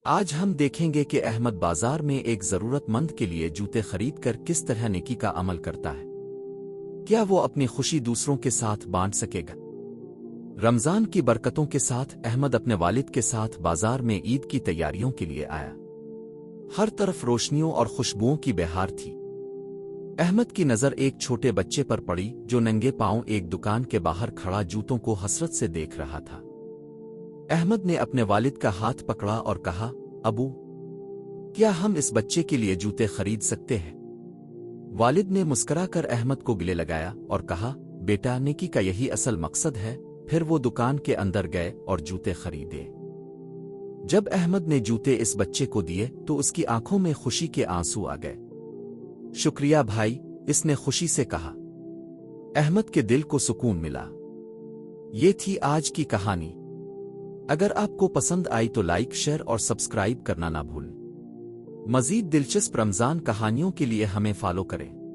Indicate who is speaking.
Speaker 1: آج ہم دیکھیں گے کہ احمد بازار میں ایک ضرورت مند کے لیے جوتے خرید کر کس طرح نیکی کا عمل کرتا ہے۔ کیا وہ اپنی خوشی دوسروں کے ساتھ بانٹ سکے گا؟ رمضان کی برکتوں کے ساتھ احمد اپنے والد کے ساتھ بازار میں عید کی تیاریوں کے لیے آیا۔ ہر طرف روشنیوں اور خوشبوؤں کی بہار تھی۔ احمد کی نظر ایک چھوٹے بچے پر پڑی جو ننگے پاؤں ایک دکان کے باہر کھڑا جوتوں کو حسرت سے دیکھ رہا تھا۔ احمد نے اپنے والد کا ہاتھ پکڑا اور کہا، ابو، کیا ہم اس بچے کے لیے جوتے خرید سکتے ہیں؟ والد نے مسکرا کر احمد کو گلے لگایا اور کہا، بیٹا، نیکی کا یہی اصل مقصد ہے۔ پھر وہ دکان کے اندر گئے اور جوتے خریدے۔ جب احمد نے جوتے اس بچے کو دیے تو اس کی آنکھوں میں خوشی کے آنسو آ گئے۔ شکریہ بھائی، اس نے خوشی سے کہا۔ احمد کے دل کو سکون ملا۔ یہ تھی آج کی کہانی۔ اگر آپ کو پسند آئی تو لائک، شیئر اور سبسکرائب کرنا نہ بھولیں۔ مزید دلچسپ رمضان کہانیوں کے لیے ہمیں فالو کریں۔